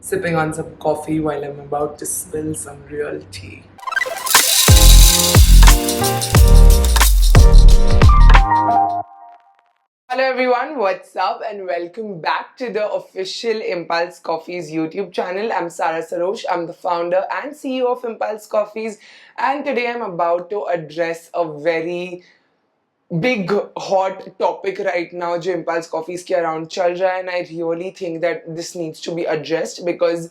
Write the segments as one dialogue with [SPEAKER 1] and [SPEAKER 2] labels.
[SPEAKER 1] Sipping on some coffee while I'm about to spill some real tea. Hello everyone, what's up and welcome back to the official Impulse Coffees YouTube channel. I'm Sarah Sarosh, I'm the founder and CEO of Impulse Coffees, and today I'm about to address a very big hot topic right now जो Impulse Coffees के around चल रहा है, and I really think that this needs to be addressed because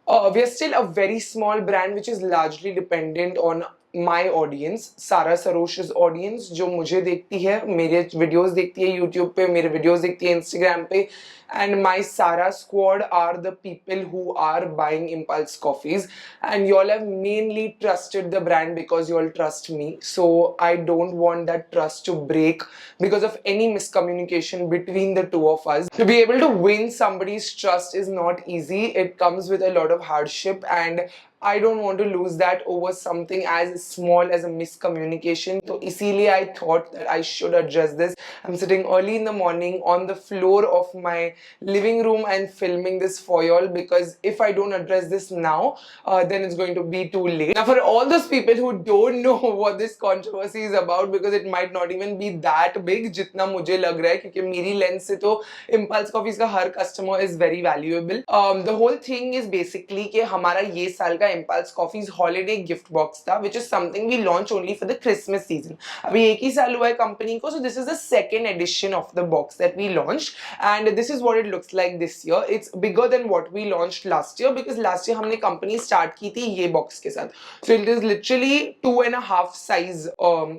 [SPEAKER 1] we are still a very small brand which is largely dependent on my audience, Sarah Sarosh's audience, जो मुझे देखती है, मेरे videos देखती है YouTube पे, मेरे videos देखती है Instagram पे, and my Sarah squad are the people who are buying Impulse Coffees, and y'all have mainly trusted the brand because y'all trust me, so I don't want that trust to break because of any miscommunication between the two of us. To be able to win somebody's trust is not easy. It comes with a lot of hardship, and I don't want to lose that over something as small as a miscommunication. So इसीलिए I thought that I should address this. I'm sitting early in the morning on the floor of my living room and filming this for y'all because if I don't address this now, then it's going to be too late. Now for all those people who don't know what this controversy is about, because it might not even be that big जितना मुझे लग रहा है, क्योंकि मेरी lens से तो Impulse Coffees का हर customer is very valuable. The whole thing is basically कि हमारा ये साल का Impulse Coffees holiday gift box था, which is something we launch only for the Christmas season. अभी एक ही साल हुआ है कंपनी को, so this is the second edition of the box that we launched, and this is what it looks like this year. It's bigger than what we launched last year because last year हमने company start की थी ये box के साथ. So it is literally 2.5 size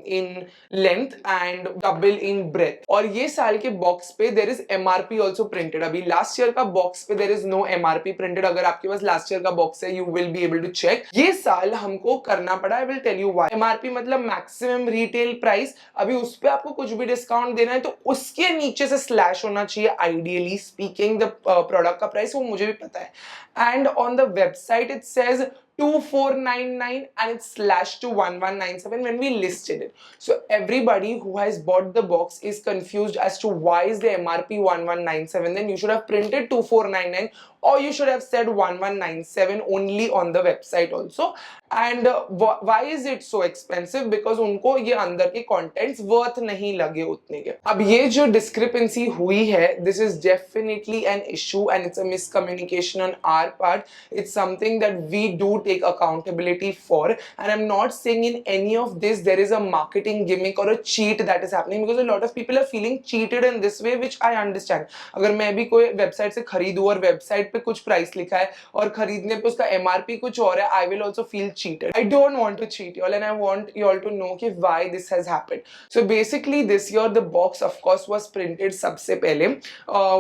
[SPEAKER 1] in length and double in breadth. और ये साल के box पे there is MRP also printed. अभी last year का box पे there is no MRP printed. अगर आपके पास last year का box है, you will be able to check. ये साल हमको करना पड़ा, I will tell you why. MRP मतलब maximum retail price. अभी उस पे आपको कुछ भी डिस्काउंट देना है तो उसके नीचे से स्लैश होना चाहिए ideally speaking the product का प्राइस, वो मुझे भी पता है. And on the website it says 2499 and it's slashed to 1197 when we listed it. So everybody who has bought the box is confused as to why is the MRP 1197. Then you should have printed 2499 or you should have said 1197 only on the website also. And why is it so expensive? Because उनको ये अंदर के contents worth नहीं लगे उतने के. अब ये जो discrepancy हुई है, this is definitely an issue and it's a miscommunication on our part. It's something that we do take accountability for, and I'm not saying in any of this there is a marketing gimmick or a cheat that is happening, because a lot of people are feeling cheated in this way, which I understand. अगर मैं भी कोई website से खरीदूं और website पे कुछ price लिखा है और खरीदने पे उसका MRP कुछ और है, I will also feel cheated. I don't want to cheat y'all, and I want y'all to know कि why this has happened. So basically this year the box of course was printed सबसे पहले.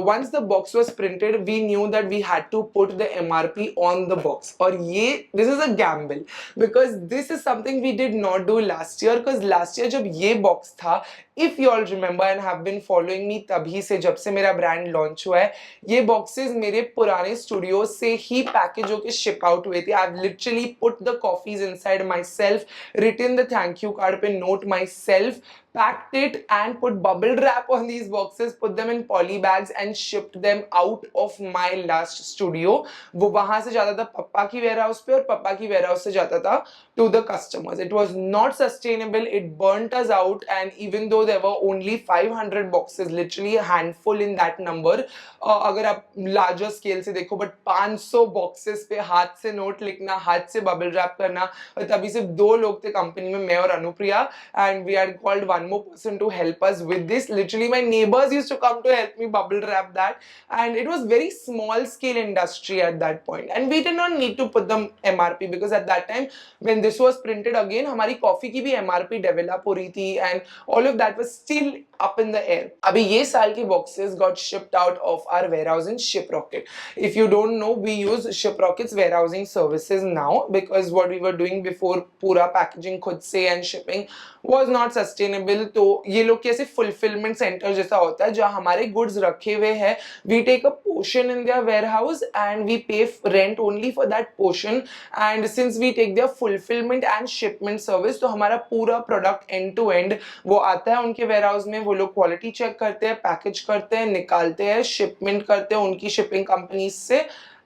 [SPEAKER 1] Once the box was printed, we knew that we had to put the MRP on the box. और ये this is a gamble because this is something we did not do last year, because last year जब ये box था, if you all remember and have been following me तभी से, जब से मेरा brand launch हुआ है, ये boxes मेरे पुराने studios से ही package होके ship out हुए थे. I've literally put the coffees inside myself, written the thank you card पे note myself, packed it and put bubble wrap on these boxes, put them in poly bags and shipped them out of my last studio. वो वहां से जाता था पप्पा की warehouse पे और पप्पा की warehouse से जाता था to the customers. It was not sustainable. It burnt us out, and even though there were only 500 boxes, literally a handful in that number, अगर आप larger scale से देखो, but 500 boxes पे हाथ से note लिखना, हाथ से bubble wrap करना, और तभी सिर्फ 2 लोग थे कंपनी में, मैं और Anupriya, and we had called one more person to help us with this. Literally my neighbors used to come to help me bubble wrap that, and it was very small scale industry at that point, and we did not need to put the MRP because at that time when this was printed again, हमारी coffee की भी MRP develop हो रही थी, and all of that was still up in the air. अभी ये साल की boxes got shipped out of our warehouse in Shiprocket. If you don't know, we use Shiprocket's warehousing services now because what we were doing before, पूरा packaging खुद से and shipping was not sustainable. तो ये लोग कैसे fulfillment center जैसा होता है जहाँ हमारे goods रखे हुए हैं, we take a portion in their warehouse and we pay rent only for that portion, and since we take their fulfillment and shipment service, तो हमारा पूरा product end to end वो आता है उनके warehouse में, वो वो लोग क्वालिटी चेक करते हैं, पैकेज करते हैं, निकालते हैं, शिपमेंट करते हैं उनकी शिपिंग कंपनीज से,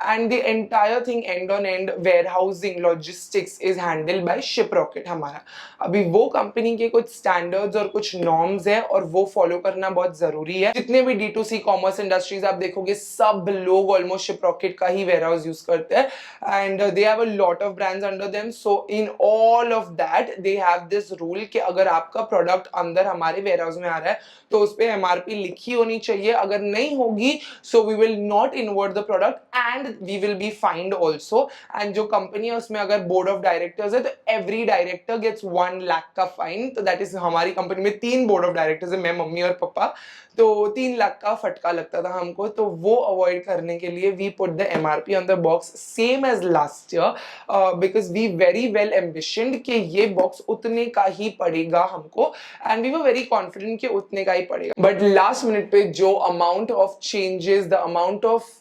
[SPEAKER 1] and the entire thing end on end warehousing logistics is handled by Shiprocket हमारा। अभी वो कंपनी के कुछ स्टैंडर्ड्स और कुछ नॉर्म्स है और वो फॉलो करना बहुत जरूरी है। जितने भी D2C कॉमर्स इंडस्ट्रीज आप देखोगे सब लोग ऑलमोस्ट शिप्रॉकेट का ही वेयरहाउस यूज करते हैं and they have a lot of brands under them. So in all of that they have this rule कि अगर आपका प्रोडक्ट अंदर हमारे वेयरहाउस में आ रहा है तो उस पर MRP लिखी होनी चाहिए, अगर नहीं होगी so we will not invert the product and we will be find also. And जो कंपनी है उसमें अगर बोर्ड ऑफ डायरेक्टर्स है तो एवरी डायरेक्टर गेट्स 1 लाख का फाइन। तो दैट इज हमारी कंपनी में 3 बोर्ड ऑफ डायरेक्टर्स है, मैं, मम्मी और पापा, तो 3 लाख का फटका लगता था हमको। तो वो अवॉइड करने के लिए we put the MRP on the box same as last year because we very well ambitioned कि ये बॉक्स उतने का ही पड़ेगा हमको and we were very confident कि उतने का ही पड़ेगा। बट लास्ट मिनट पे जो amount of changes, the amount of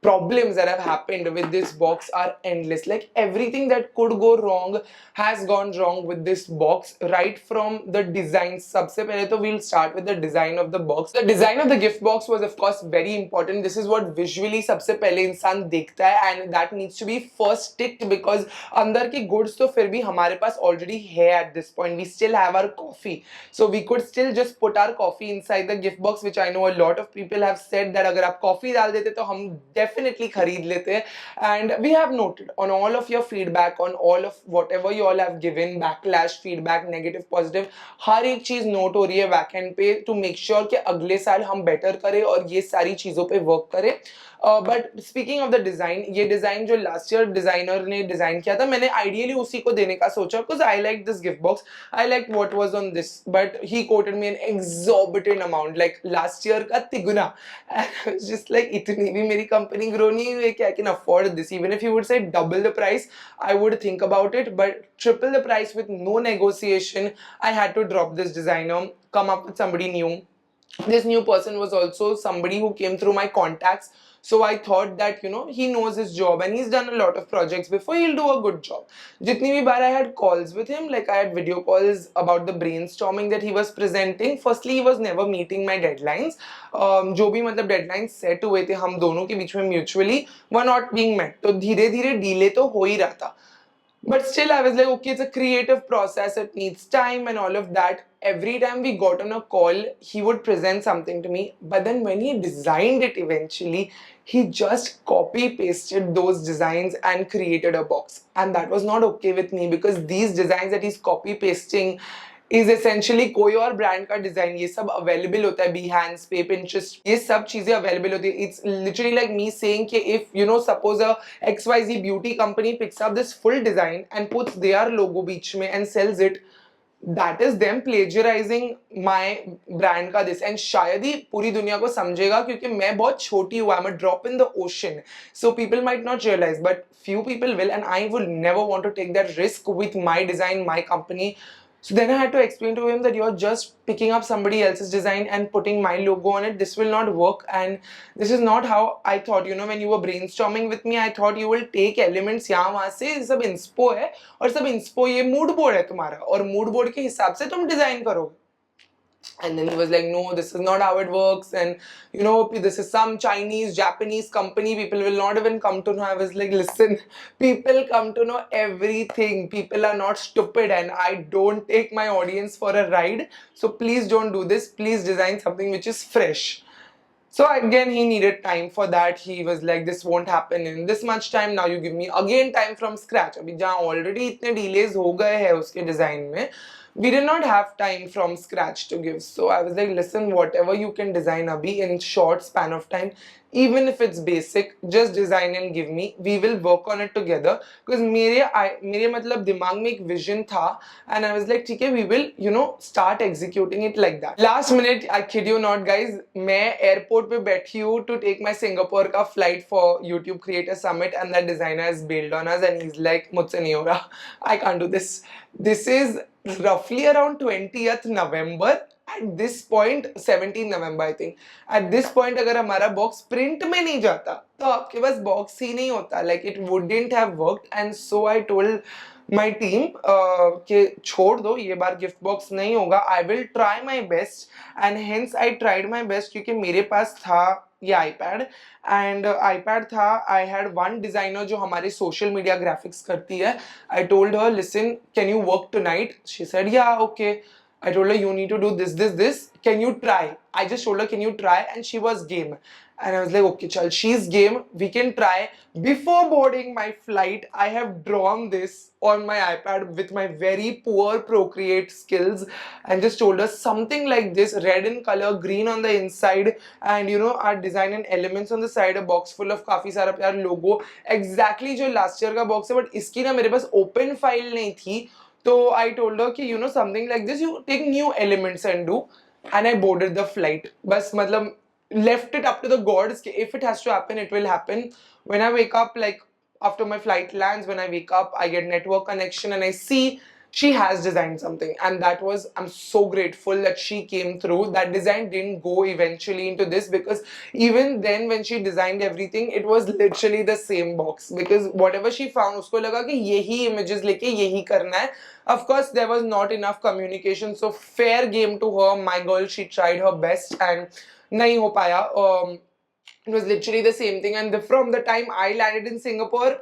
[SPEAKER 1] problems that have happened with this box are endless. Like everything that could go wrong has gone wrong with this box, right from the design. सबसे पहले तो we'll start with the design of the box. The design of the gift box was of course very important. This is what visually सबसे पहले इंसान देखता है and that needs to be first ticked because अंदर की goods तो फिर भी हमारे पास already है at this point. We still have our coffee, so we could still just put our coffee inside the gift box, which I know a lot of people have said that अगर आप coffee डाल देते तो हम definitely खरीद लेते हैं। and we have noted on all of your feedback, on all of whatever you all have given, backlash, feedback, negative, positive, हर एक चीज नोट हो रही है बैकएंड पे to make sure कि अगले साल हम बेटर करें और ये सारी चीजों पे वर्क करें। But speaking of the design, ये डिजाइन जो लास्ट ईयर डिजाइनर ने डिजाइन किया था मैंने आइडियली उसी को देने का सोचा because I like this gift box, I like what was on this, but he quoted me an exorbitant amount like last year का तिगुना। जस्ट लाइक इतनी भी मेरी कंपनी ग्रो नहीं हुई कि I can afford this. Even if you would say double the price I would think about it, but triple the price with no negotiation I had to drop this designer, come up with somebody new. This new person was also somebody who came through my contacts, so I thought that you know he knows his job and he's done a lot of projects before, he'll do a good job. Jitni bhi baar I had calls with him, like I had video calls about the brainstorming that he was presenting. Firstly he was never meeting my deadlines. जो भी मतलब deadlines set हुए थे हम दोनों के बीच में mutually were not being met, तो धीरे धीरे delay तो हो ही रहा था। But still I was like, okay, it's a creative process, it needs time and all of that. Every time we got on a call, he would present something to me, but then when he designed it eventually, he just copy pasted those designs and created a box. And that was not okay with me because these designs that he's copy pasting is essentially कोई और brand का design ये सब available होता है Behance पे, Pinterest, ये सब चीजें अवेलेबल होती है। It's literally like me saying कि if you know suppose a XYZ beauty company picks up this full design and puts their logo बीच में and sells it, that is them plagiarizing my brand का this, and शायद ही पूरी दुनिया को समझेगा क्योंकि मैं बहुत छोटी हूँ, I'm a drop in the ocean, so people might not realize but few people will, and I would never want to take that risk with my design, my company. So then I had to explain to him that you're just picking up somebody else's design and putting my logo on it. This will not work and this is not how I thought. You know, when you were brainstorming with me, I thought you will take elements यहाँ वहाँ से, सब inspo है और सब inspo ये mood board है तुम्हारा और mood board के हिसाब से तुम design करोगे। And then he was like, no, this is not how it works, and you know this is some Chinese Japanese company, people will not even come to know. I was like, listen, people come to know everything, people are not stupid and I don't take my audience for a ride, so please don't do this, please design something which is fresh. So again he needed time for that. He was like, this won't happen in this much time, now you give me again time from scratch. अभी जहाँ already इतने delays हो गए हैं उसके design में, we did not have time from scratch to give. So I was like, listen, whatever you can design abhi in short span of time, even if it's basic, just design and give me, we will work on it together. Because मेरे मतलब दिमाग में एक vision था and I was like, ठीक है, we will you know start executing it like that. Last minute, I kid you not guys, मैं airport पे बैठी हूँ to take my Singapore का flight for YouTube Creator Summit and that designer has bailed on us and he's like, मुझसे नहीं हो रहा, I can't do this. This is roughly around 20th November. At this point 17 November I think. At this point अगर हमारा box print में नहीं जाता तो आपके पास बॉक्स ही नहीं होता, like it wouldn't have worked. And so I told my team कि छोड़ दो, ये बार गिफ्ट बॉक्स नहीं होगा, I will try my best. And hence I tried my best, क्योंकि मेरे पास था ये आईपैड, एंड आईपैड था। आई हैड वन डिजाइनर जो हमारे सोशल मीडिया ग्राफिक्स करती है। I told her, listen, can you work tonight? She said या okay. I told her, you need to do this, this, this. Can you try? I just told her, can you try? And she was game. And I was like, okay, chal, she's game. We can try. Before boarding my flight, I have drawn this on my iPad with my very poor Procreate skills, and just told her something like this, red in color, green on the inside, and you know, our design and elements on the side, a box full of काफी सारा प्यार logo. Exactly जो last year का box है, but इसकी ना मेरे पास open file नहीं थी. So I told her कि you know something like this, you take new elements and do, and I boarded the flight. बस मतलब left it up to the gods कि if it has to happen, it will happen. When I wake up, like after my flight lands, when I wake up, I get network connection and I see she has designed something, and that was, I'm so grateful that she came through. That design didn't go eventually into this, because even then when she designed everything, it was literally the same box, because whatever she found, usko laga कि यही images लेके यही करना है. Of course there was not enough communication, so fair game to her. My girl, she tried her best and नहीं हो पाया. It was literally the same thing, and from the time I landed in Singapore,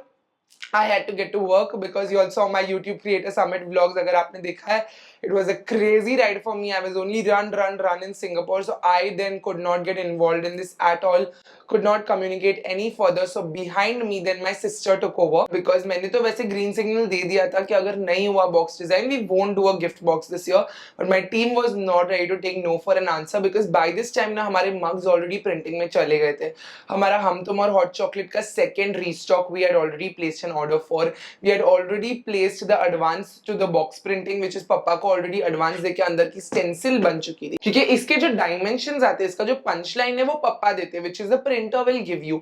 [SPEAKER 1] I had to get to work, because you all saw my YouTube Creator Summit vlogs. अगर आपने देखा है, it was a crazy ride for me. I was only run in Singapore, so I then could not get involved in this at all, could not communicate any further. So behind me, then my sister took over, because मैंने तो वैसे green signal दे दिया था कि अगर नहीं हुआ box design, we won't do a gift box this year. But my team was not ready to take no for an answer, because by this time ना हमारे mugs already printing में चले गए थे. हमारा हम तुम और hot chocolate का second restock we had already placed an order for. We had already placed the advance to the box printing, which is पापा को already advance देके अंदर की stencil बन चुकी थी. क्योंकि इसके जो dimensions आते हैं, इसका जो punch line है वो पापा देते हैं, which is the printer will give you,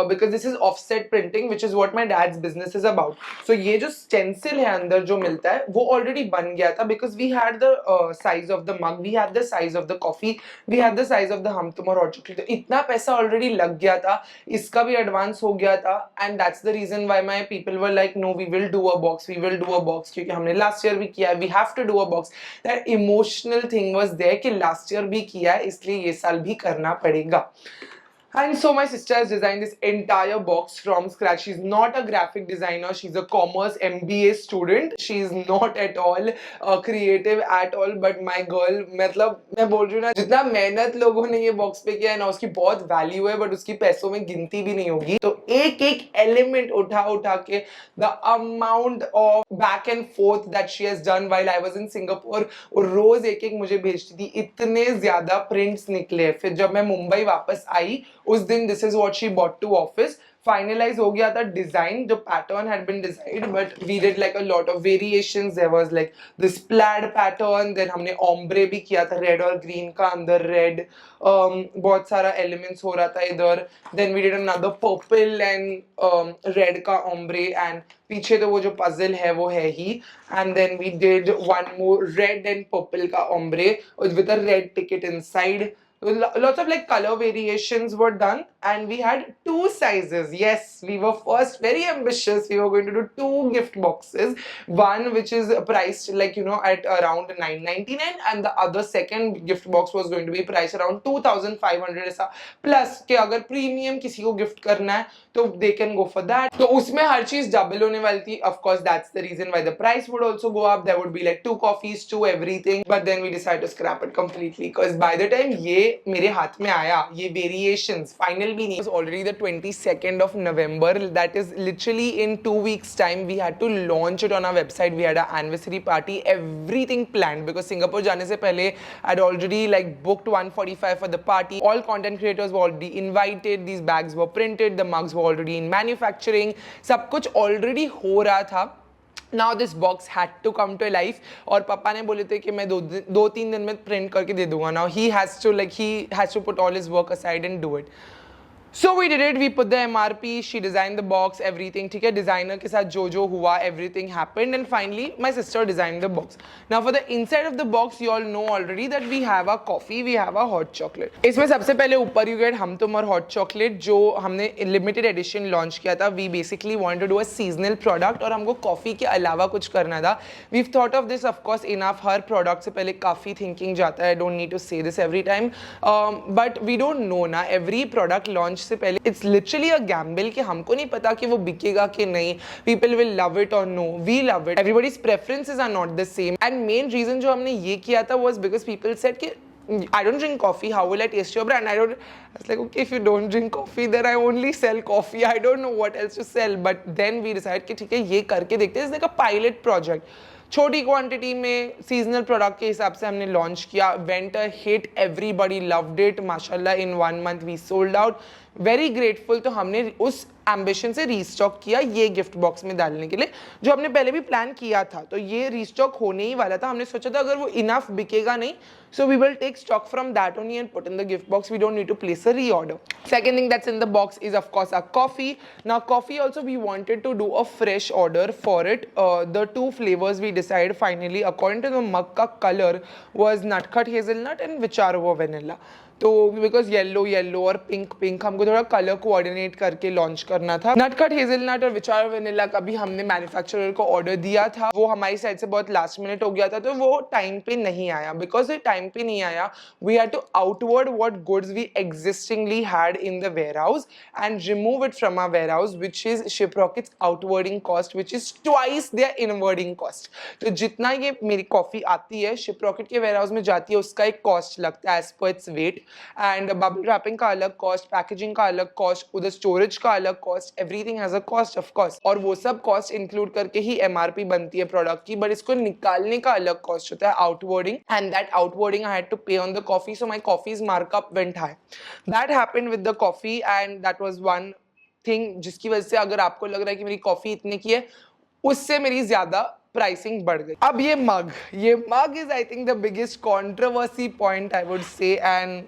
[SPEAKER 1] because this is offset printing, which is what my dad's business is about. So ये जो stencil है अंदर जो मिलता है वो already बन गया था, because we had the size of the mug, we had the size of the coffee, we had the size of the हम तुम और hot chocolate. तो इतना पैसा already लग गया था, इसका भी advance हो गया था, and that's the reason why my people were like, no, we will do a box, we will do a box, क्योंकि हमने last year भी किया, we have to do a box. That emotional thing was there कि last year भी किया, इसलिए ये साल भी करना पड़ेगा. And so my sister has designed this entire box from scratch. She's not a graphic designer. She's a commerce MBA student. She's not at all creative at all. But my girl, मतलब मैं बोल रही हूँ ना, जितना मेहनत लोगों ने ये बॉक्स पे किया है ना, उसकी बहुत वैल्यू है, बट उसकी पैसों में गिनती भी नहीं होगी. तो एक एक एलिमेंट उठा उठा के, the amount of back and forth that she has done while I was in Singapore, और रोज एक एक मुझे भेजती थी. इतने ज्यादा प्रिंट्स निकले. फिर जब मैं मुंबई वापस आई उस दिन, this is what she brought to office. Finalize हो गया था डिजाइन, जो pattern had been designed, but we did like a lot of variations. There was like this plaid pattern, then हमने ombre भी किया था, red और green का, अंदर red, बहुत सारा elements हो रहा था इधर. Then we did another purple and red का ombre, and पीछे तो वो जो puzzle है वो है ही. And then we did one more red and purple का ombre with a red ticket inside. Lots of like color variations were done, and we had two sizes. Yes, we were first very ambitious. We were going to do two gift boxes, one which is priced like, you know, at around 999, and the other second gift box was going to be priced around 2500 ऐसा. Plus कि अगर premium किसी को gift करना है तो they can go for that. तो उसमें हर चीज double होने वाली थी. Of course, that's the reason why the price would also go up. There would be like two coffees, two everything. But then we decided to scrap it completely, because by the time ये मेरे हाथ में आया, ये variations final भी नहीं. It was already the 22nd of November. That is literally in 2 weeks time. We had to launch it on our website. We had an anniversary party, everything planned, because Singapore जाने से पहले I'd already like booked 145 for the party. All content creators were already invited. These bags were printed. The mugs were already in manufacturing. सब कुछ already हो रहा था. Now this box had to come to life, और पापा ने बोले थे कि मैं दो तीन दिन में प्रिंट करके दे दूंगा. Now he has to put all his work aside and do it. So we did it, we put the MRP, she designed the box, everything, ठीक है, designer के साथ जो हुआ, everything happened, and finally my sister designed the box. Now for the inside of the box, you all know already that we have a coffee, we have a hot chocolate. इसमें सबसे पहले ऊपर you get हम तुम और hot chocolate जो हमने limited edition launch किया था. We basically wanted to do a seasonal product और हमको coffee के अलावा कुछ करना था. We've thought of this of course enough. Her product से पहले काफी thinking जाता है. I don't need to say this every time, but we don't know ना. Every product launch से पहले it's literally a gamble कि हमको नहीं पता कि वो बिकेगा कि नहीं. People will love it or no. We love it. Everybody's preferences are not the same. And main reason जो हमने ये किया था was because people said कि I don't drink coffee. How will I taste your brand? I was like, okay, if you don't drink coffee, then I only sell coffee. I don't know what else to sell. But then we decided कि ठीक है ये करके देखते हैं. It's like a pilot project. छोटी quantity में seasonal product के हिसाब से हमने लॉन्च किया. Went a hit, everybody loved it. माशाल्लाह in 1 month we sold out. Very grateful. तो हमने उस एम्बिशन से रीस्टॉक किया ये गिफ्ट बॉक्स में डालने के लिए, जो हमने पहले भी प्लान किया था. तो ये रीस्टॉक होने ही वाला था. हमने सोचा था अगर वो इनफ बिकेगा नहीं, so we will take stock from that only and put in the gift box. We don't need to place a reorder. Second thing that's in the box is of course our coffee. Now coffee also we wanted to do a fresh order for it. The two flavors we decided finally according to the mug ka color was nutcut hazelnut and Vicharo vanilla. तो because yellow और pink हमको थोड़ा colour coordinate करके launch करना था. नटकट hazelnut और विचार vanilla का भी हमने मैन्युफैक्चरर को ऑर्डर दिया था. वो हमारी साइड से बहुत लास्ट मिनट हो गया था, तो वो टाइम पे नहीं आया. बिकॉज ये टाइम पे नहीं आया, we had to outward what goods we existingly had in the warehouse and remove it from our warehouse, which is Shiprocket's outwarding cost, which is twice their inwarding cost. तो जितना ये मेरी coffee आती है शिपरॉकेट के ware house में जाती है, उसका एक कॉस्ट लगता है as per its weight. And bubble wrapping का अलग कॉस्ट, पैकेजिंग का अलग कॉस्ट, उधर स्टोरेज का अलग cost, everything has a cost of course. और वो सब कॉस्ट इंक्लूड करके ही एमआरपी बनती है प्रोडक्ट की. बट इसको निकालने का अलग कॉस्ट होता है, outwarding, and that outwarding I had to pay on the coffee. So my coffee's markup went high. That happened with the coffee and that was one thing जिसकी वजह से अगर आपको लग रहा है कि मेरी कॉफी इतने की है, उससे मेरी ज्यादा प्राइसिंग बढ़ गई. अब ये mug is I think the biggest controversy point I would say, and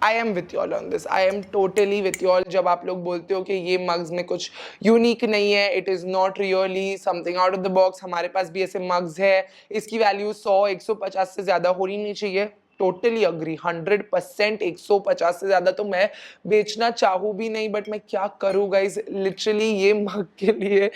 [SPEAKER 1] I am with you all on this. I am totally with you all. जब आप लोग बोलते हो कि ये मग्स में कुछ यूनिक नहीं है, it is not really something out of the box. हमारे पास भी ऐसे मग्स है, इसकी वैल्यू 100-150 से ज़्यादा होनी नहीं चाहिए. Totally agree, 100%. 150 से ज्यादा तो मैं बेचना चाहूँ भी नहीं, बट मैं क्या करूँ गाइज. लिटरली ये मग के लिए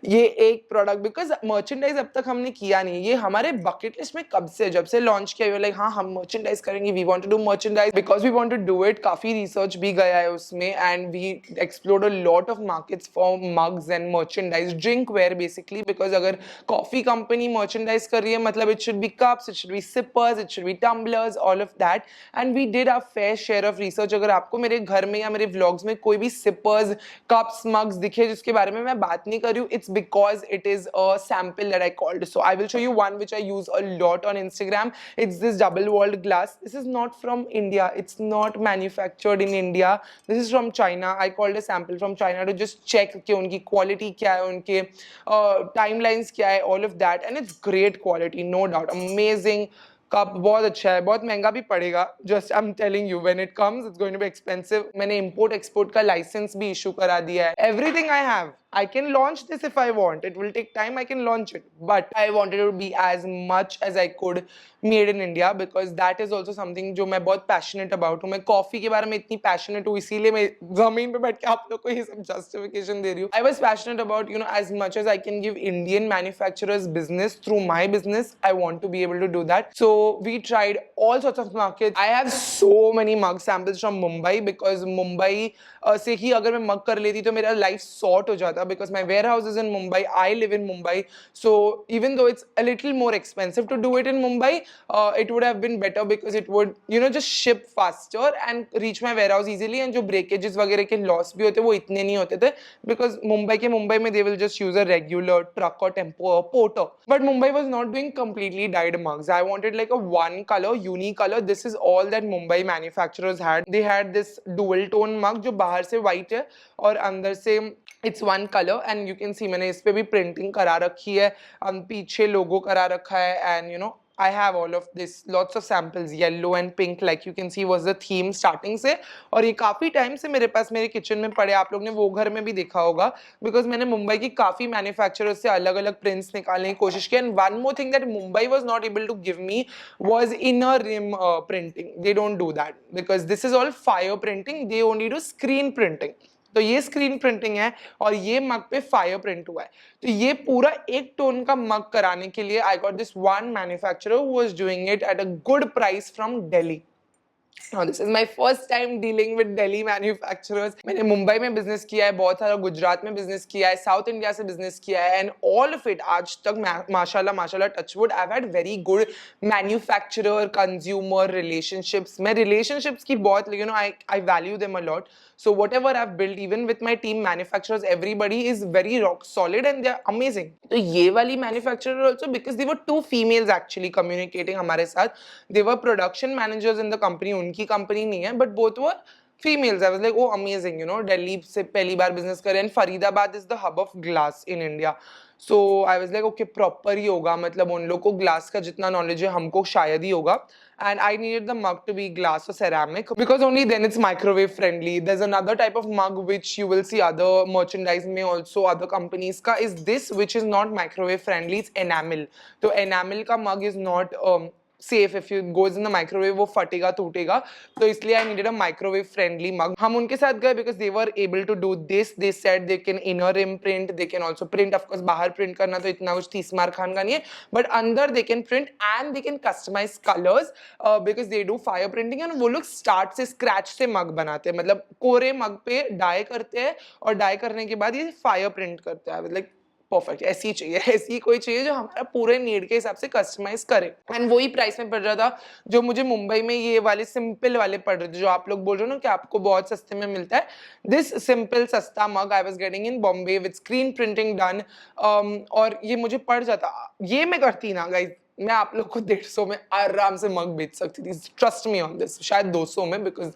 [SPEAKER 1] ये एक प्रोडक्ट, बिकॉज मर्चेंडाइज अब तक हमने किया नहीं. ये हमारे बकेट लिस्ट में कब से, जब से लॉन्च किया हुआ, लाइक हाँ हम मर्चेंडाइज करेंगे, we want to do merchandise because we want to do it. काफी रिसर्च भी गया है उसमें, and we explored a lot of markets for mugs and merchandise, drink ware basically. Because अगर कॉफी कंपनी मर्चेंडाइज कर रही है, मतलब it should be cups, it should be sippers, it should be tumblers, all of that, and we did our fair share of research. अगर आपको मेरे घर में या मेरे vlogs में कोई भी sippers, cups, mugs दिखे जिसके बारे में मैं बात नहीं कर रही हूँ, it's because it is a sample that I called. So I will show you one which I use a lot on Instagram. It's this double-walled glass. This is not from India. It's not manufactured in India. This is from China. I called a sample from China to just check कि उनकी quality क्या है, उनके timelines क्या है, all of that, and it's great quality, no doubt, amazing. Cup बहुत अच्छा है, बहुत महंगा भी पड़ेगा. Just I am telling you, when it comes it's going to be expensive. मैंने इंपोर्ट एक्सपोर्ट का लाइसेंस भी इशू करा दिया है. Everything I have. I can launch this if I want. It will take time. I can launch it, but I wanted it to be as much as I could made in India, because that is also something जो मैं बहुत passionate about हूँ. मैं coffee के बारे में इतनी passionate हूँ, इसीलिए मैं जमीन पे बैठ के आप लोग को ये सब justification दे रही हूँ. I was passionate about, you know, as much as I can give Indian manufacturers business through my business, I want to be able to do that. So we tried all sorts of markets. I have so many mug samples from Mumbai, because Mumbai से ही अगर मैं मग कर लेती तो मेरा life sort हो जाता, because my warehouse is in Mumbai, I live in Mumbai. So even though it's a little more expensive to do it in Mumbai, it would have been better because it would, you know, just ship faster and reach my warehouse easily, and जो breakages वगैरह के loss भी होते वो इतने नहीं होते थे, because मुंबई में they will just use a regular truck or tempo or porter. But Mumbai was not doing completely dyed mugs. I wanted like a one color, unique color. This is all that Mumbai manufacturers had. They had this dual tone mug जो बाहर से white है और अंदर से it's one color, and you can see मैंने इस पे भी printing करा रखी है, पीछे logo करा रखा है, and you know I have all of this, lots of samples, yellow and pink, like you can see was the theme starting से. और ये काफी टाइम से मेरे पास मेरे किचन में पड़े, आप लोग ने वो घर में भी देखा होगा, बिकॉज मैंने मुंबई की काफी मैन्युफैक्चरर्स से अलग अलग प्रिंट्स निकालने की कोशिश की. And one more thing that Mumbai was not able to give me was inner rim printing. They don't do that because this is all fire printing. They only do screen printing. तो ये screen printing है और ये मग पे fire print हुआ है. तो ये पूरा एक टोन का मग कराने के लिए I got this one manufacturer who was doing it at a good price from Delhi. Now, this is my first time dealing with Delhi manufacturers. मैंने मुंबई में बिजनेस किया है, बहुत सारा गुजरात में बिजनेस किया है, साउथ इंडिया से बिजनेस किया है, एंड ऑल ऑफ इट आज तक माशाल्लाह माशाल्लाह touchwood I have had very good manufacturer consumer relationships. मैं रिलेशनशिप्स की बहुत, you know, I value them a lot. So whatever I've built, even with my team manufacturers, everybody is very rock solid and they're amazing. तो ये वाली manufacturer also, because they were two females actually communicating हमारे साथ. They were production managers in the company. उनकी company नहीं है, but both were females. I was like, oh amazing, you know, Delhi से पहली बार business करे, and Faridabad is the hub of glass in India. So I was like, okay, proper ही होगा, मतलब उन लोग को glass का जितना knowledge है हमको शायद ही होगा. And I needed the mug to be glass or ceramic because only then it's microwave friendly. There's another type of mug which you will see other merchandise में also other companies का is this, which is not microwave friendly. It's enamel. So enamel का mug is not safe. if you goes in the microwave वो फटेगा टूटेगा, तो इसलिए I needed a microwave friendly mug. हम उनके साथ गए because they were able to do this. They said they can inner rim print, they can also print. Of course बाहर print करना तो इतना कुछ तीसमार खान का नहीं है, but अंदर they can print and they can customize colors because they do fire printing. and वो लोग start से scratch से mug बनाते हैं, मतलब कोरे mug पे dye करते हैं और dye करने के बाद ये fire print करते हैं. like परफेक्ट, ऐसी चाहिए, ऐसी कोई चाहिए जो हमारा पूरे नीड के हिसाब से कस्टमाइज करे. एंड वही प्राइस में पड़ रहा था जो मुझे मुंबई में ये वाले सिंपल वाले पड़ रहे थे, जो आप लोग बोल रहे हो ना कि आपको बहुत सस्ते में मिलता है. दिस सिंपल सस्ता mug I was getting in Bombay with screen printing done. और ये मुझे पड़ जाता, ये मैं करती ना गाइस, मैं आप लोग को 150 में आराम से मग बेच सकती थी. ट्रस्ट मी ऑन दिस, शायद 200 में, बिकॉज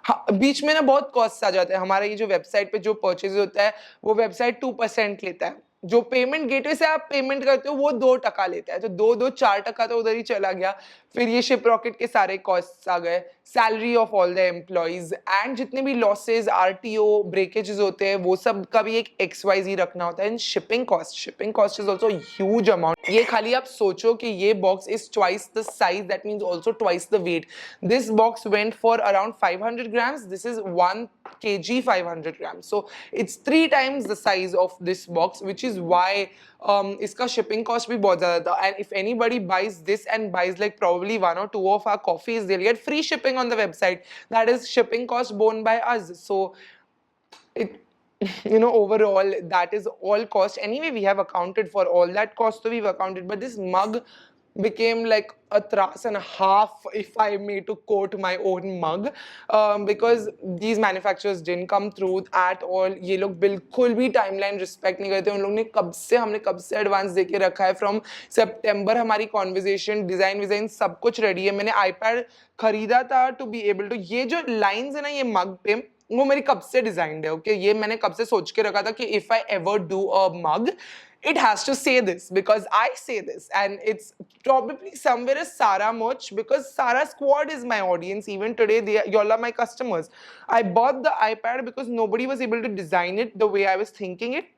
[SPEAKER 1] हाँ, बीच में ना बहुत कॉस्ट आ जाते हैं. हमारा ये जो वेबसाइट पे जो परचेज होता है वो वेबसाइट 2% लेता है. जो पेमेंट गेटवे से आप पेमेंट करते हो वो 2% लेता है, तो 2-4% तो उधर ही चला गया. फिर ये शिप रॉकेट के सारे कॉस्ट आ गए, salary of all the employees, and जितने भी लॉसेज आरटीओ ब्रेकेजेस होते हैं वो सब का भी एक XYZ रखना होता है. And shipping cost is also huge amount. ये खाली आप सोचो कि ये box is twice the size, that means also twice the weight. This box went for around 500 grams. This is 1 kg 500 grams, so it's 3 times the size of this box, which is why इसका shipping cost भी बहुत ज़्यादा था. And if anybody buys this and buys like probably 1 or 2 of our coffees, they'll get free shipping on the website. That is shipping cost borne by us. So it, you know, overall that is all cost. Anyway, we have accounted for all that cost, so we've accounted. But this mug became like a tras and a half, if I may to quote my own mug, because these manufacturers didn't come through at all. ये लोग बिल्कुल भी timeline respect नहीं करते. उन लोग ने हमने कब से एडवांस देके रखा है. फ्रॉम सितंबर हमारी कॉन्वर्जेशन, डिजाइन सब कुछ रेडी है. मैंने iPad खरीदा था टू बी एबल टू, ये जो लाइन्स है ना ये मग पे, वो मेरी कब से डिजाइंड है. ओके, ये मैंने कब से सोच के रखा था कि if I ever do a mug, it has to say this because I say this, and it's probably somewhere as Sara merch, because Sara Squad is my audience. Even today, y'all are my customers. I bought the iPad because nobody was able to design it the way I was thinking it.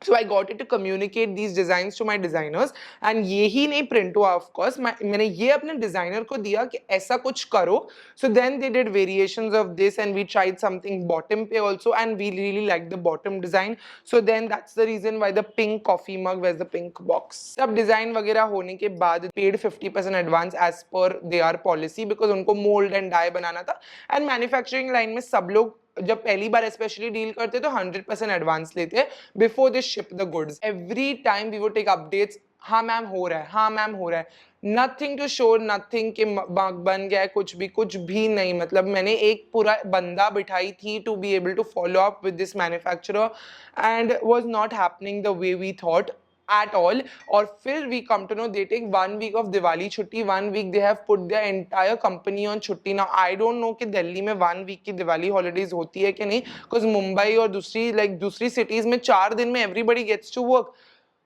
[SPEAKER 1] So I got it to communicate these designs to my designers, and यही नहीं print हुआ of course. मैंने ये अपने designer को दिया कि ऐसा कुछ करो. So then they did variations of this, and we tried something bottom पे also, and we really liked the bottom design. So then that's the reason why the pink coffee mug, where's the pink box. सब design वगैरह होने के बाद paid 50% advance as per their policy, because उनको mold and dye बनाना था. And manufacturing line में सब लोग जब पहली बार स्पेशली डील करते तो 100% एडवांस लेते हैं before they ship the goods. Every time we would take updates, हाँ मैम हो रहा है, हाँ मैम हो रहा है. नथिंग टू शो, नथिंग कि बन गया है, कुछ भी नहीं. मतलब मैंने एक पूरा बंदा बिठाई थी to be able to follow up with this manufacturer, and was not happening the way we thought at all. और फिर we come to know they take 1 week of Diwali छुट्टी, 1 week they have put their entire company on छुट्टी. Now I don't know कि दिल्ली में 1 week की Diwali holidays होती है कि नहीं, because मुंबई और दूसरी cities में 4 दिन में everybody gets to work.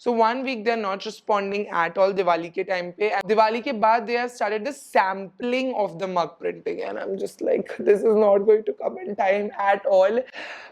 [SPEAKER 1] So 1 week they're not responding at all Diwali ke time pe. And Diwali ke baad they have started the sampling of the mug printing, and I'm just like, this is not going to come in time at all.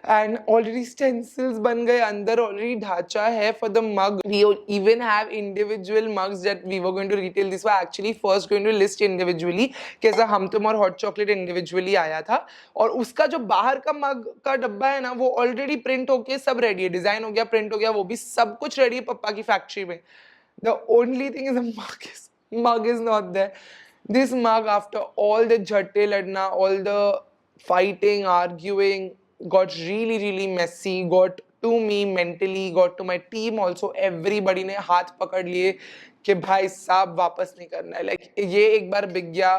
[SPEAKER 1] And already stencils ban gaye andar, already dhacha hai for the mug. We even have individual mugs that we were going to retail. This was actually first going to list individually, कैसा हम तुम और hot chocolate individually आया था, और उसका जो बाहर का मग का डब्बा है ना वो ऑलरेडी प्रिंट होके सब रेडी है, डिजाइन हो गया, प्रिंट हो गया, वो भी सब कुछ रेडी है पप्पा की फैक्ट्री में. The only thing is the mug is not there. This mug, after all the jhatte ladna, all the fighting, arguing, got really messy, got to me mentally, got to my team also. Everybody ने हाथ पकड़ लिए कि भाई साहब वापस नहीं करना है. Like ये एक बार बिक गया,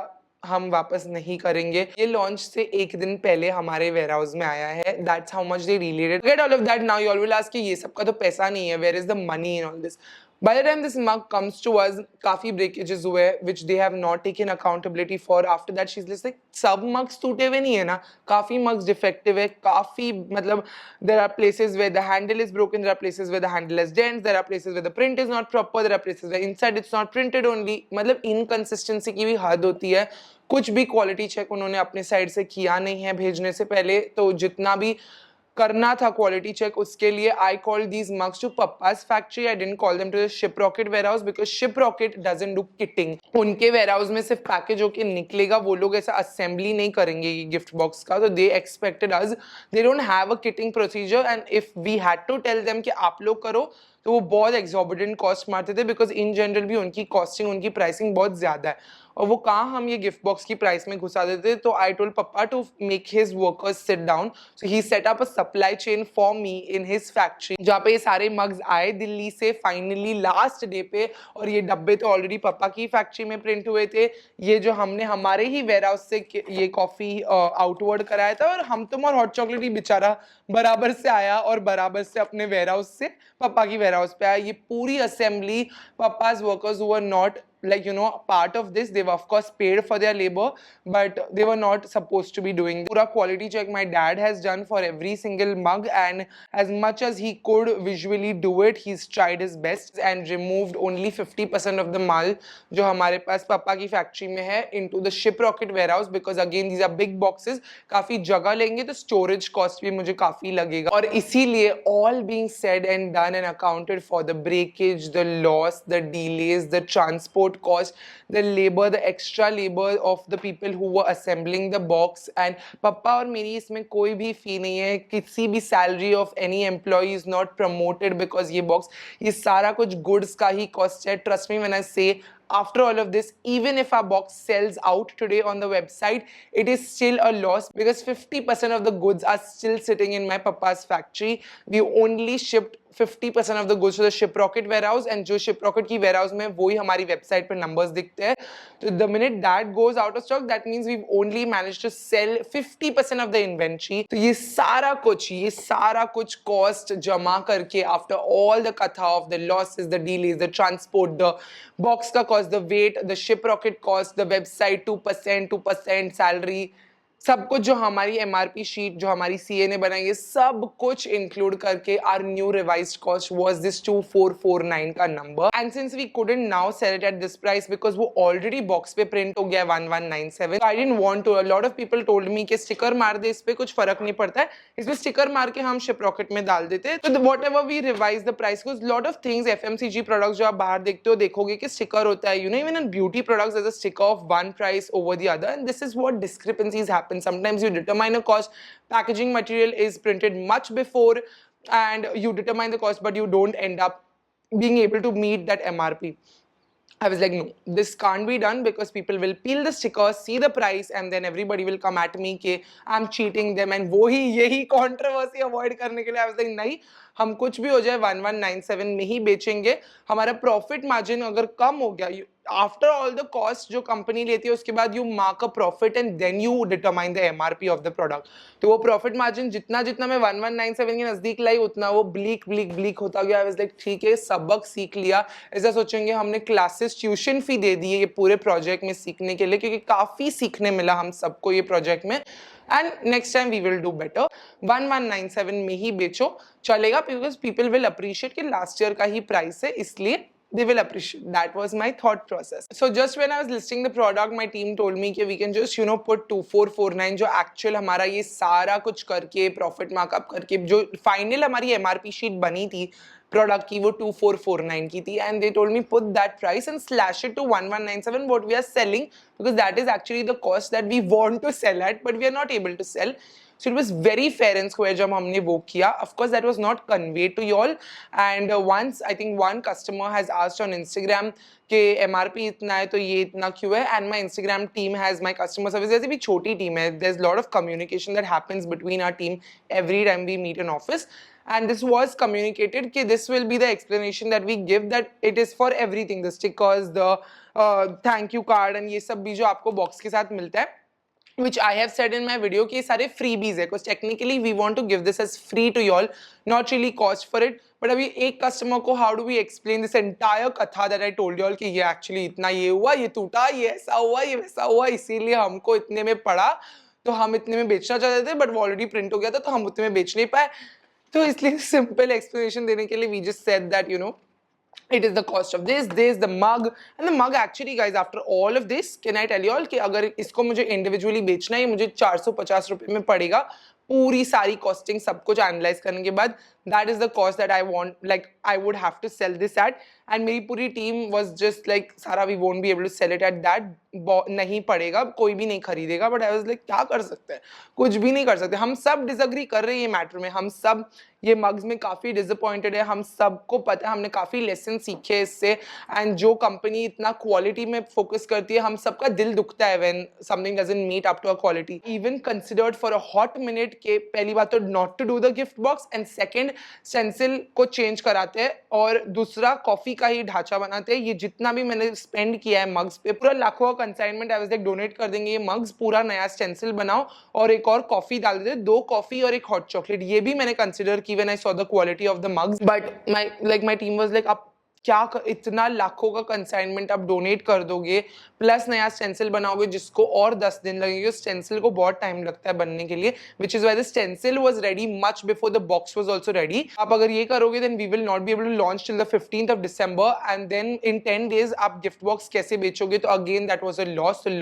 [SPEAKER 1] हम वापस नहीं करेंगे. ये लॉन्च से एक दिन पहले हमारे वेयरहाउस में आया है. That's how much they related. Forget all of that now. You all will ask कि ये सब का तो पैसा नहीं है. Where is the money in all this? By the time this mug comes to us, काफी breakages हुए which they have not taken accountability for. After that she's just like, सब mugs टूटे हुए नहीं है ना, काफी mugs defective है, काफी मतलब there are places where the handle is broken, there are places where the handle has dents, there are places where the print is not proper, there are places where inside it's not printed only. मतलब inconsistency की भी हद होती है. कुछ भी quality check उन्होंने अपने साइड से किया नहीं है भेजने से पहले. तो जितना भी करना था क्वालिटी चेक, उसके लिए I call these mugs to पप्पा's factory. I didn't call them to the Shiprocket warehouse because Shiprocket doesn't do kitting. उनके वेयरहाउस में सिर्फ पैकेज होके निकलेगा, वो लोग ऐसा असेंबली नहीं करेंगे ये गिफ्ट बॉक्स का. तो they expected us, they don't have a kitting procedure, and if we had to tell them कि आप लोग करो तो वो बहुत एक्सॉर्बिटेंट कॉस्ट मारते थे, बिकॉज इन जनरल भी उनकी कॉस्टिंग, उनकी प्राइसिंग बहुत ज्यादा है, और वो कहाँ हम ये गिफ्ट बॉक्स की प्राइस में घुसा देते. तो I told papa to make his workers sit down. So he set up a supply chain for me in his factory, जहाँ पे ये सारे मग्स आए दिल्ली से फाइनली लास्ट डे पे. और ये डब्बे तो ऑलरेडी पप्पा की फैक्ट्री में प्रिंट हुए थे. ये जो हमने हमारे ही वेयरहाउस से ये कॉफी आउटवर्ड कराया था, और हम तुम और हॉट चॉकलेट ही बेचारा बराबर से आया और बराबर से अपने वेयरहाउस से पप्पा की वेयरहाउस पे आया. ये पूरी assembly पप्पा's workers who were not like part of this, they were of course paid for their labor, but they were not supposed to be doing this. Pura quality check my dad has done for every single mug, and as much as he could visually do it, he's tried his best and removed only 50% of the mal जो हमारे पास पापा की factory में है into the ship rocket warehouse, because again these are big boxes, काफी जगह लेंगे तो storage cost भी मुझे काफी लगेगा. और इसीलिए all being said and done and accounted for, the breakage, the loss, the delays, the transport cost, the labor, the extra labor of the people who were assembling the box, and पप्पा और मेरी इसमें कोई भी फी नहीं है. किसी भी salary of any employee is not promoted because ये box, ये सारा कुछ goods का ही cost है. Trust me when I say, after all of this, even if our box sells out today on the website, it is still a loss because 50% of the goods are still sitting in my papa's factory. We only shipped 50% of the goods to the ship rocket warehouse, and जो ship rocket की warehouse में वो ही हमारी website पे numbers दिखते हैं. तो the minute that goes out of stock, that means we've only managed to sell 50% of the inventory. तो ये सारा कुछ cost जमा करके, after all the katha of the losses, the delays, the transport, the box का cost, the weight, the ship rocket cost, the website 2% salary, सब कुछ जो हमारी एमआरपी शीट जो हमारी सीए ने बनाई है, सब कुछ इंक्लूड करके our new revised cost was this 2449 का नंबर. And since we couldn't now sell it at this price because वो ऑलरेडी बॉक्स पे प्रिंट हो गया 1197. I didn't want to, a lot of people told me कि sticker मार दे, इस पे कुछ फर्क नहीं पड़ता है, इस पे स्टिकर मार के हम शिप रॉकेट में डाल देते हैं. तो whatever we revise the price, because lot of things FMCG products जो आप बाहर देखते हो देखोगे कि स्टिकर होता है, even in beauty products there is a sticker of one price over the other, and this is what discrepancies happen. Sometimes you determine a cost, packaging material is printed much before, and you determine the cost, but you don't end up being able to meet that MRP. I was like, no, this can't be done because people will peel the stickers, see the price, and then everybody will come at me कि I'm cheating them, and वही यही controversy avoid करने के लिए I was like, नहीं, हम कुछ भी हो जाए 1197 में ही बेचेंगे. हमारा प्रॉफिट मार्जिन अगर कम हो गया, आफ्टर ऑल द कॉस्ट जो कंपनी लेती है उसके बाद you mark a profit and then you determine the MRP of the product. तो वो प्रॉफिट मार्जिन जितना जितना मैं 1197 के नजदीक लाई उतना वो ब्लीक होता गया. आई वाज लाइक, ठीक है, सबक सीख लिया. ऐसा सोचेंगे हमने क्लासेस ट्यूशन फी दे दी है ये पूरे प्रोजेक्ट में सीखने के लिए, क्योंकि काफी सीखने मिला हम सबको ये प्रोजेक्ट में. and next time we will do better. 1197 में ही बेचो चलेगा, because people will appreciate कि last year का ही price है, इसलिए they will appreciate. That was my thought process. So just when I was listing the product, my team told me कि we can just put 2449 जो actual हमारा ये सारा कुछ करके profit markup करके जो final हमारी MRP sheet बनी थी प्रोडक्ट की वो 2449 की थी, and they told me put that price and slash it to 1197 what we are selling, because that is actually the cost that we want to sell at but we are not able to sell. So it was very fair and square जब हमने वो किया. Of course that was not conveyed to you all, and once I think one customer has asked on Instagram कि MRP इतना है तो ये इतना क्यों है, and my Instagram team has my customer service, जैसे भी छोटी टीम है, there's a lot of communication that happens between our team every time we meet in office, and this was communicated कि this will be the explanation that we give, that it is for everything, the stickers, the thank you card and ये सब भी जो आपको box के साथ मिलता है, which I have said in my video कि ये सारे freebies है, because technically we want to give this as free to you all, not really cost for it. But अभी एक customer को how do we explain this entire कथा that I told you all कि ये actually इतना ये हुआ, ये टूटा, ये ऐसा हुआ, ये वैसा हुआ, इसीलिए हमको इतने में पड़ा, तो हम इतने में बेचना चाहते थे, but वो already print हो गया था, तो हम उतने में बेच नहीं पाए. तो इसलिए simple explanation देने के लिए we just said that it is the cost of this, the mug, and the mug actually guys, after all of this, can I tell you all कि अगर इसको मुझे individually बेचना है, ये मुझे 450 रुपए में पड़ेगा, पूरी सारी costing सब कुछ analyze करने के बाद, that is the cost that I want, like I would have to sell this at, and मेरी पूरी team was just like, सारा we won't be able to sell it at that, नहीं पड़ेगा, कोई भी नहीं खरीदेगा, but I was like, क्या कर सकते हैं, कुछ भी नहीं कर सकते, हम सब disagree कर रहे हैं ये matter में, हम सब ये mugs में काफी disappointed है, हम सबको पता है, हमने काफी lesson सीखे इससे, and जो company इतना quality में focus करती है, हम सबका दिल दुखता है when something doesn't meet up to our quality. Even considered for a hot minute के पहली बात तो not to do the gift box, and second stencil को change कराते हैं, और दूसरा कॉफी का ही ढांचा बनाते हैं. ये जितना भी मैंने spend किया है mugs पे, पूरा लाखों का consignment I was like donate कर देंगे ये mugs, पूरा नया stencil बनाओ और एक और कॉफी डाल देते, 2 कॉफी और एक हॉट चॉकलेट. ये भी मैंने कंसिडर की when I saw the quality of the mugs, but my team was like, आप क्या इतना लाखों का कंसाइनमेंट आप डोनेट कर दोगे, प्लस नया स्टेंसिल बनाओगे जिसको और 10 दिन लगेंगे. स्टेंसिल को बहुत टाइम लगता है बनने के लिए, which is why the stencil was ready much before the box was also ready. आप अगर ये करोगे then we will not be able to launch till the 15th of December, and then in 10 days आप gift box कैसे बेचोगे, तो again that was a loss, so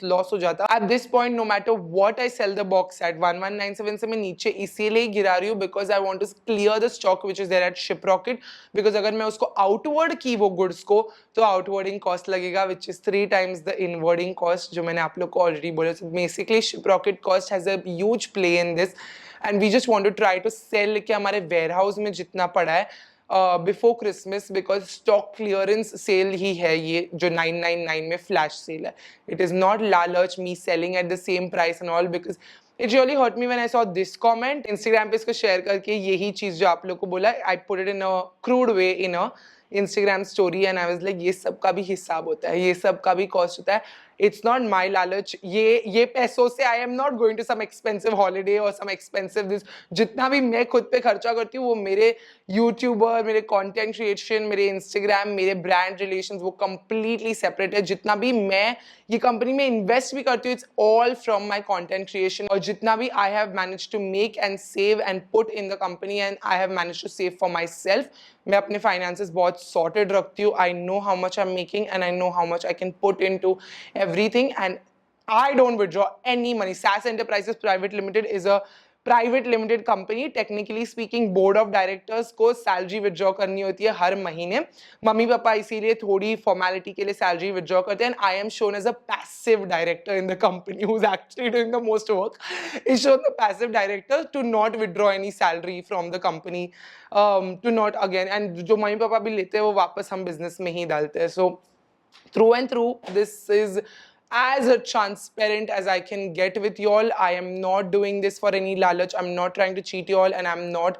[SPEAKER 1] loss हो जाता. At this point no matter what I sell the box at 1197 से मैं नीचे इसीलिए गिरा रही हूँ because I want to clear the stock which is there at Shiprocket, because अगर मैं उसको आउटवर्ड की वो गुड्स को, तो आउटवर्डिंग कॉस्ट लगेगा which is 3 times the inwarding cost, जो मैंने आप लोग को ऑलरेडी बोला. So basically Shiprocket cost has a huge play in this, and we just want to try to sell कि हमारे वेयरहाउस में जितना पड़ा है before Christmas, because stock clearance sale ही है ये जो 999 में फ्लैश सेल है. इट इज नॉट लालच me selling at the same price and all, because It really hurt me when I saw this comment. Instagram पे इसको share करके यही चीज़ जो आप लोग को बोला, I put it in a crude way in a Instagram story, and I was like, ये सब का भी हिसाब होता है, ये सब का भी cost होता है. It's not my लालच, ये पैसों से I am not going to some expensive holiday or some expensive this. जितना भी मैं खुद पे खर्चा करती हूँ वो मेरे यूट्यूबर, मेरे कंटेंट क्रिएशन, मेरे इंस्टाग्राम, मेरे ब्रांड रिलेशंस, वो completely separate है. जितना भी मैं ये कंपनी में इन्वेस्ट भी करती हूँ, it's all from my content creation, और जितना भी I have manage to make and save and put in the company, and I have manage to save for myself. मैं अपने फाइनेंसेस बहुत सॉर्टेड रखती हूँ. I know how much I am making and I know how much I can put in to everything, and I don't withdraw any money. SAS Enterprises Private Limited is a private limited company. Technically speaking board of directors को salary withdraw करनी होती है हर महीने. Mummy papa इसीलिए थोड़ी formality के लिए salary withdraw करते हैं. I am shown as a passive director in the company who is actually doing the most work. Is shown the passive director to not withdraw any salary from the company, to not again, and जो मम्मी पापा भी लेते हैं वो वापस हम business में ही डालते हैं. सो through and through this is as transparent as I can get with you all. I am not doing this for any lalach. I'm not trying to cheat you all, and I'm not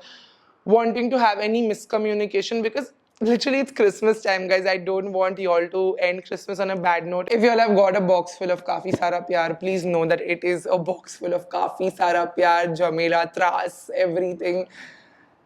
[SPEAKER 1] wanting to have any miscommunication, because literally it's Christmas time, guys. I don't want you all to end Christmas on a bad note. If you all have got a box full of Kafi Sara Pyar, please know that it is a box full of Kafi Sara Pyar, Jamela, Tras, everything.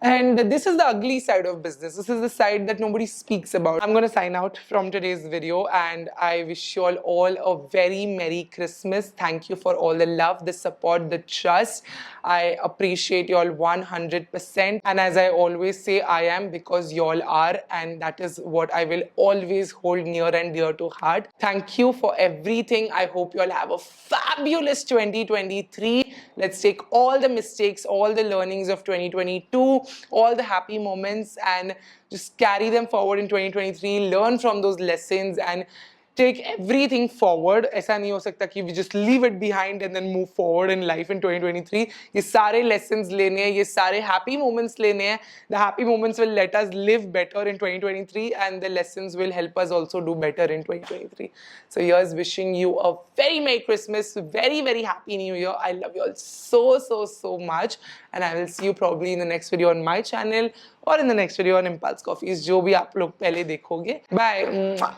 [SPEAKER 1] And this is the ugly side of business. This is the side that nobody speaks about. I'm going to sign out from today's video, and I wish you all a very Merry Christmas. Thank you for all the love, the support, the trust. I appreciate you all 100%. And as I always say, I am because you all are, and that is what I will always hold near and dear to heart. Thank you for everything. I hope you all have a fabulous 2023. Let's take all the mistakes, all the learnings of 2022, all the happy moments, and just carry them forward in 2023. Learn from those lessons and take everything forward. ऐसा नहीं हो सकता कि we just leave it behind and then move forward in life in 2023. ये सारे lessons लेने हैं, ये सारे happy moments लेने हैं. The happy moments will let us live better in 2023, and the lessons will help us also do better in 2023. So here's wishing you a very Merry Christmas, very, very Happy New Year. I love you all so much, and I will see you probably in the next video on my channel or in the next video on Impulse Coffees, जो भी आप लोग पहले देखोगे. Bye.